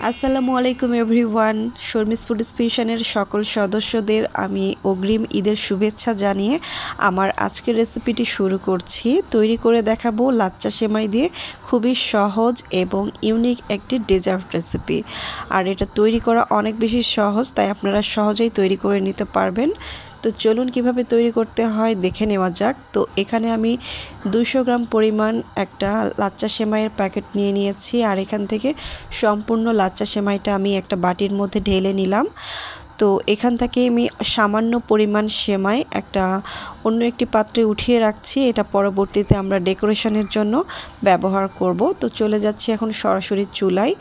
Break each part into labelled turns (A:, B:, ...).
A: আসসালামু আলাইকুম everyone. Sharmi's food স্টেশনের সকল সদস্যদের আমি অগ্রিম ঈদের শুভেচ্ছা জানিয়ে আমার আজকের রেসিপিটি শুরু করছি। তৈরি করে দেখাবো লাচ্চা সেমাই দিয়ে খুবই সহজ এবং ইউনিক একটি ডেজার্ট রেসিপি। আর এটা তৈরি করা অনেক বেশি সহজ, তাই আপনারা সহজেই তৈরি করে নিতে পারবেন। তো চলুন কিভাবে তৈরি করতে হয় দেখে নেওয়া যাক। তো এখানে আমি 200 গ্রাম পরিমাণ একটা লাচ্চা সেমাইয়ের প্যাকেট নিয়ে নিয়েছি, আর এখান থেকে সম্পূর্ণ লাচ্চা সেমাইটা আমি একটা বাটির মধ্যে ঢেলে নিলাম। তো এখান থেকে আমি সামান্য পরিমাণ সেমাই অন্য একটি পাত্রে উঠিয়ে রাখছি, এটা পরবর্তীতে আমরা ডেকোরেশনের জন্য ব্যবহার করব। তো চলে যাচ্ছি এখন সরাসরি চুলায়।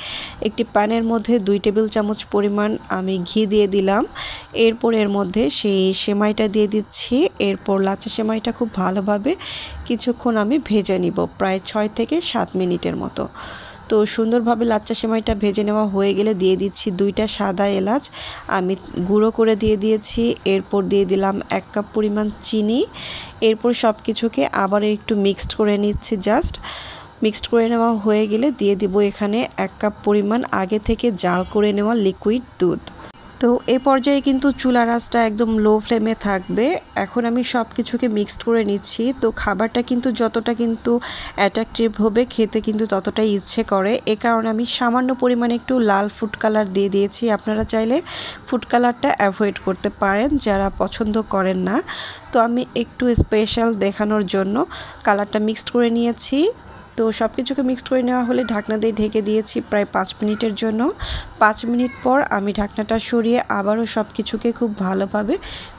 A: একটি প্যানের মধ্যে 2 টেবিল চামচ পরিমাণ আমি ঘি দিয়ে দিলাম। এরপর এর মধ্যে সেই সেমাইটা দিয়ে দিচ্ছি। এরপর লাচ্চা সেমাইটা খুব ভালোভাবে কিছুক্ষণ আমি ভেজে নিব, প্রায় 6 থেকে 7 মিনিটের মতো। তো সুন্দরভাবে লাচ্চা সেমাইটা ভেজে নেওয়া হয়ে গেলে দিয়ে দিচ্ছি 2টা সাদা এলাচ আমি গুঁড়ো করে দিয়ে দিয়েছি। এরপর দিয়ে দিলাম 1 কাপ পরিমাণ চিনি। এরপর সব কিছুকে আবার একটু মিক্সড করে নিচ্ছি। মিক্সড করে নেওয়া হয়ে গেলে দিয়ে দিব এখানে 1 কাপ পরিমাণ আগে থেকে জাল করে নেওয়া লিকুইড দুধ। তো এই পর্যায়ে কিন্তু চুলার আঁচটা একদম লো ফ্লেমে থাকবে। এখন আমি সব কিছুকে মিক্সড করে নিচ্ছি। তো খাবারটা কিন্তু যতটা কিন্তু অ্যাট্রাকটিভ হবে, খেতে কিন্তু ততটাই ইচ্ছে করে। এ কারণে আমি সামান্য পরিমাণে একটু লাল ফুড কালার দিয়ে দিয়েছি। আপনারা চাইলে ফুড কালারটা অ্যাভয়েড করতে পারেন যারা পছন্দ করেন না। তো আমি একটু স্পেশাল দেখানোর জন্য কালারটা মিক্সড করে নিয়েছি। তো সব কিছুকে মিক্সড করে নেওয়া হলে ঢাকনা দিয়ে ঢেকে দিয়েছি প্রায় 5 মিনিটের জন্য। 5 মিনিট পর আমি ঢাকনাটা সরিয়ে আবারও সব কিছুকে খুব ভালোভাবে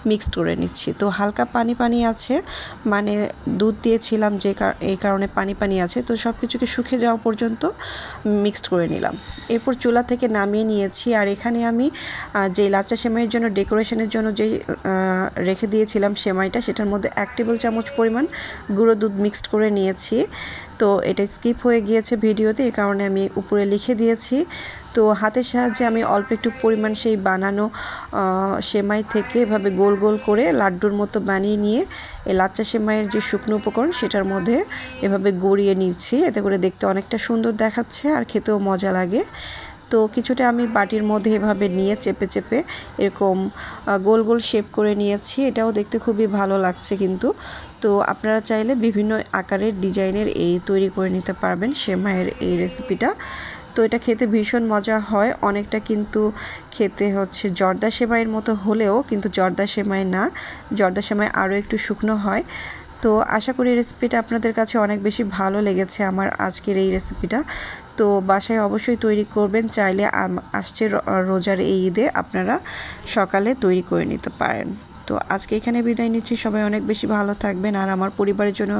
A: মিক্সড করে নিচ্ছি। তো হালকা পানি পানি আছে, মানে দুধ দিয়েছিলাম এই কারণে পানি পানি আছে। তো সব কিছুকে শুকিয়ে যাওয়া পর্যন্ত মিক্সড করে নিলাম। এরপর চুলা থেকে নামিয়ে নিয়েছি। আর এখানে আমি যে লাচ্চা সেমাইয়ের জন্য ডেকোরেশনের জন্য যেই রেখে দিয়েছিলাম সেমাইটা, সেটার মধ্যে 1 টেবিল চামচ পরিমাণ গুঁড়ো দুধ মিক্সড করে নিয়েছি। তো এটা স্কিপ হয়ে গিয়েছে ভিডিওতে, এই কারণে আমি উপরে লিখে দিয়েছি। তো হাতের সাহায্যে আমি অল্প একটু পরিমাণ সেই বানানো সেমাই থেকে এভাবে গোল গোল করে লাড্ডুর মতো বানিয়ে নিয়ে এই লাচ্চা সেমাইয়ের যে শুকনো উপকরণ সেটার মধ্যে এভাবে গড়িয়ে নিচ্ছি। এতে করে দেখতে অনেকটা সুন্দর দেখাচ্ছে আর খেতেও মজা লাগে। তো কিছুটা আমি বাটির মধ্যে এভাবে নিয়ে চেপে চেপে এরকম গোল গোল শেপ করে নিয়েছি। এটাও দেখতে খুবই ভালো লাগছে কিন্তু। তো আপনারা চাইলে বিভিন্ন আকারের ডিজাইনের এই তৈরি করে নিতে পারবেন সেমাইয়ের এই রেসিপিটা। তো এটা খেতে ভীষণ মজা হয়, অনেকটা কিন্তু খেতে হচ্ছে জর্দা সেমাইয়ের মতো হলেও কিন্তু জর্দা সেমাই না, জর্দা সেমাই আরও একটু শুকনো হয়। তো আশা করি রেসিপিটা আপনাদের কাছে অনেক বেশি ভালো লেগেছে আমার আজকের এই রেসিপিটা। তো বাসায় অবশ্যই তৈরি করবেন, চাইলে আসছে রোজার এই ঈদে আপনারা সকালে তৈরি করে নিতে পারেন। তো আজকে এখানে বিদায় নিচ্ছি। সবাই অনেক বেশি ভালো থাকবেন আর আমার পরিবারের জন্য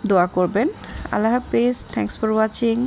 A: দোয়া করবেন। আল্লাহ হাফেজ। Thanks for watching.